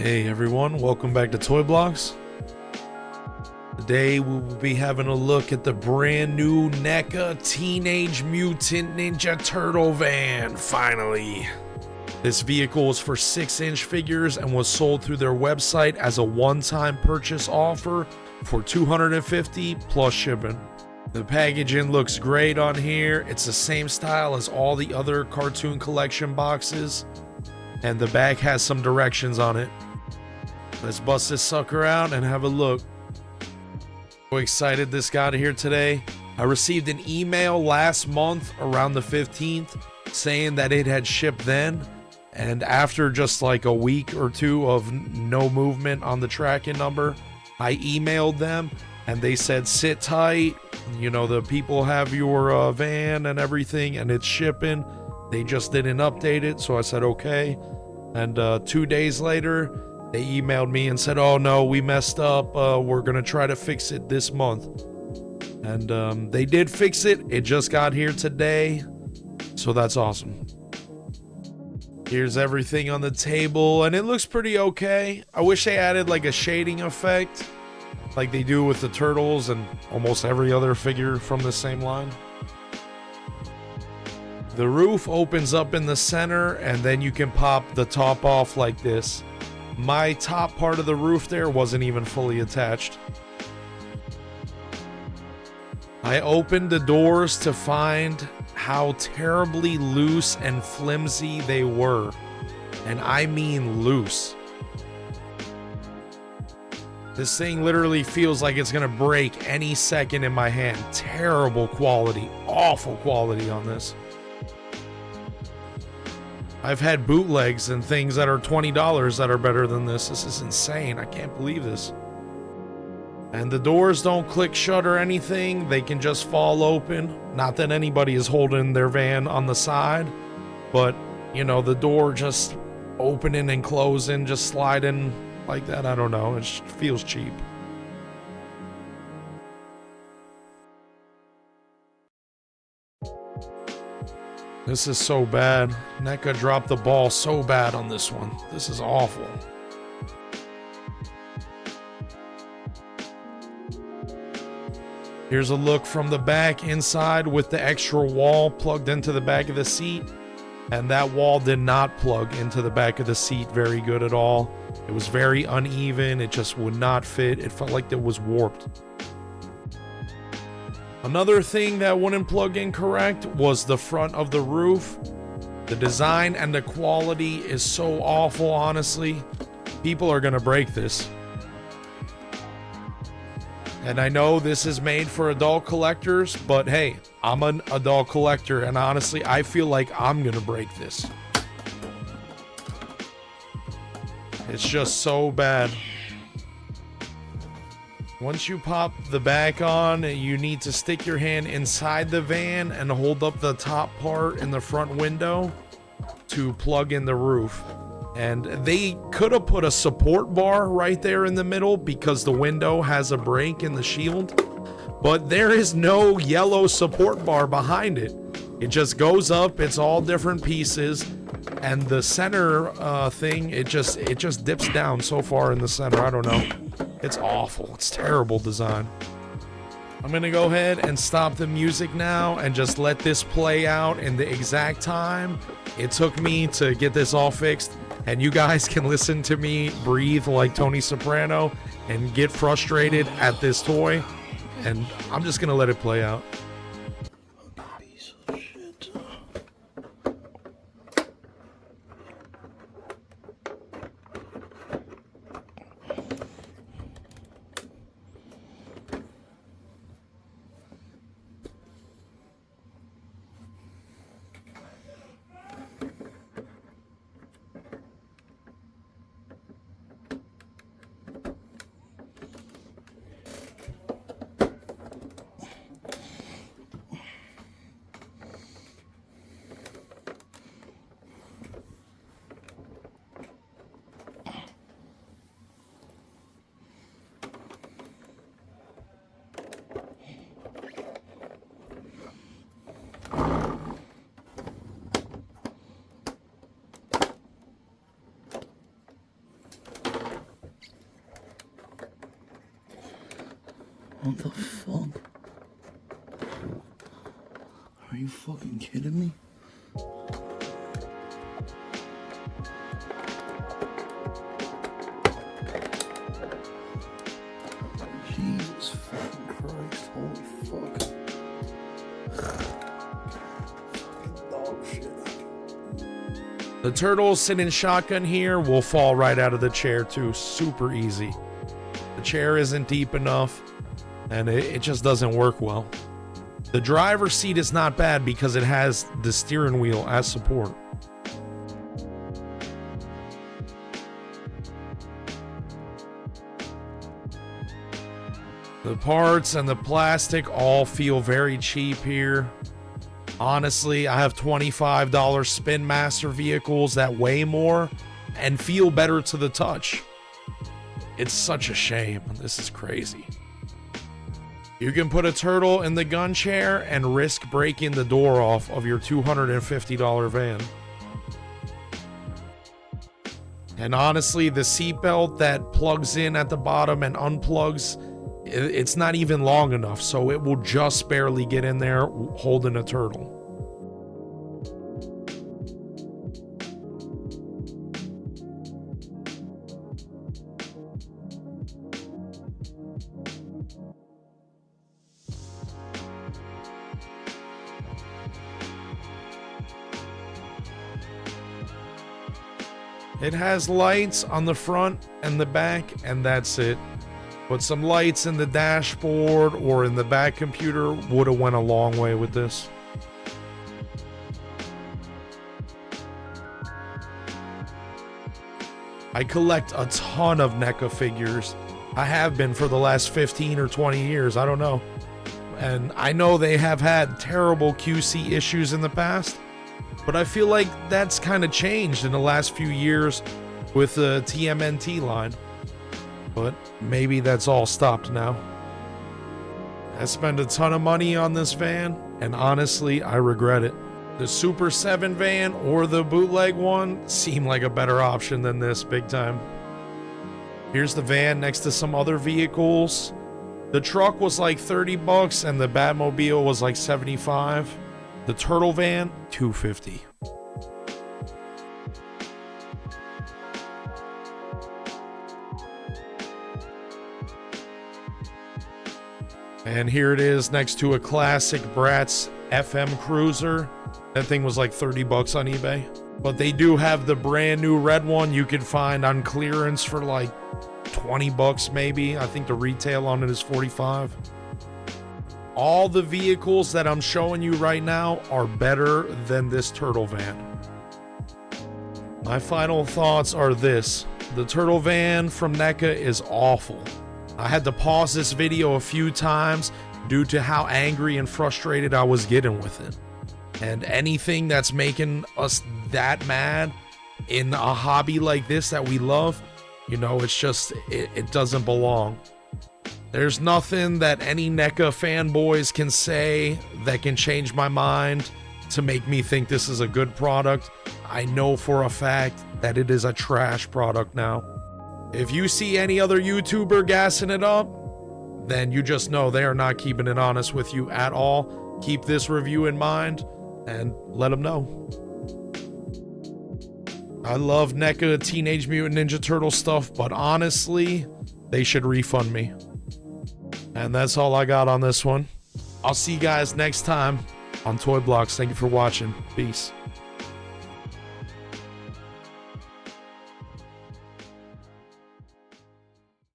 Hey everyone, welcome back to Toy Blocks. Today we will be having a look at the brand new NECA Teenage Mutant Ninja Turtle van, finally. This vehicle was for 6-inch figures and was sold through their website as a one-time purchase offer for $250 plus shipping. The packaging looks great on here. It's the same style as all the other cartoon collection boxes, and the back has some directions on it. Let's bust this sucker out and have a look. So excited this got here today. I received an email last month around the 15th saying that it had shipped then, and after just like a week or two of no movement on the tracking number, I emailed them and they said sit tight, you know, the people have your van and everything and it's shipping. They just didn't update it, so I said okay. And 2 days later they emailed me and said, oh no, we messed up, we're gonna try to fix it this month. And they did fix it. It just got here today, so that's awesome. Here's everything on the table and it looks pretty okay. I wish they added like a shading effect like they do with the turtles and almost every other figure from the same line. The roof opens up in the center and then you can pop the top off like this. My top part of the roof there wasn't even fully attached. I opened the doors to find how terribly loose and flimsy they were. And I mean loose. This thing literally feels like it's gonna break any second in my hand. Terrible quality, awful quality on this. I've had bootlegs and things that are $20 that are better than this. This is insane. I can't believe this. And the doors don't click shut or anything. They can just fall open. Not that anybody is holding their van on the side, but you know, the door just opening and closing, just sliding like that. I don't know. It just feels cheap. This is so bad. NECA dropped the ball so bad on this one. This is awful. Here's a look from the back inside with the extra wall plugged into the back of the seat. And that wall did not plug into the back of the seat very good at all. It was very uneven. It just would not fit. It felt like it was warped. Another thing that wouldn't plug in correct was the front of the roof. The design and the quality is so awful, honestly. People are gonna break this. And I know this is made for adult collectors, but hey, I'm an adult collector and honestly, I feel like I'm gonna break this. It's just so bad. Once you pop the back on, you need to stick your hand inside the van and hold up the top part in the front window to plug in the roof. And they could have put a support bar right there in the middle because the window has a break in the shield, but there is no yellow support bar behind it. It just goes up, it's all different pieces, and the center thing, it just dips down so far in the center. I don't know. It's awful. It's terrible design. I'm gonna go ahead and stop the music now and just let this play out in the exact time it took me to get this all fixed, and you guys can listen to me breathe like Tony Soprano and get frustrated at this toy, and I'm just gonna let it play out. Piece of shit. What the fuck? Are you fucking kidding me? Jesus fucking Christ, holy fuck. Fucking dog shit. The turtle sitting shotgun here will fall right out of the chair too, super easy. The chair isn't deep enough and it just doesn't work well. The driver's seat is not bad because it has the steering wheel as support. The parts and the plastic all feel very cheap here. Honestly, I have $25 Spin Master vehicles that weigh more and feel better to the touch. It's such a shame. This is crazy. You can put a turtle in the gun chair and risk breaking the door off of your $250 van. And honestly, the seatbelt that plugs in at the bottom and unplugs, it's not even long enough, so it will just barely get in there holding a turtle. It has lights on the front and the back, and that's it. But some lights in the dashboard or in the back computer would have went a long way with this. I collect a ton of NECA figures. I have been for the last 15 or 20 years, I don't know. And I know they have had terrible QC issues in the past, but I feel like that's kind of changed in the last few years with the TMNT line. But maybe that's all stopped now. I spent a ton of money on this van, and honestly, I regret it. The Super 7 van or the bootleg one seem like a better option than this, big time. Here's the van next to some other vehicles. The truck was like 30 bucks and the Batmobile was like 75. The turtle van, $250. And here it is next to a classic Bratz FM Cruiser. That thing was like 30 bucks on eBay. But they do have the brand new red one you could find on clearance for like 20 bucks maybe. I think the retail on it is 45. All the vehicles that I'm showing you right now are better than this turtle van. My final thoughts are this. The turtle van from NECA is awful. I had to pause this video a few times due to how angry and frustrated I was getting with it. And anything that's making us that mad in a hobby like this that we love, you know, it's just, it doesn't belong. There's nothing that any NECA fanboys can say that can change my mind to make me think this is a good product. I know for a fact that it is a trash product now. If you see any other YouTuber gassing it up, then you just know they are not keeping it honest with you at all. Keep this review in mind and let them know. I love NECA Teenage Mutant Ninja Turtle stuff, but honestly, they should refund me. And that's all I got on this one. I'll see you guys next time on Toy Blocks. Thank you for watching. Peace.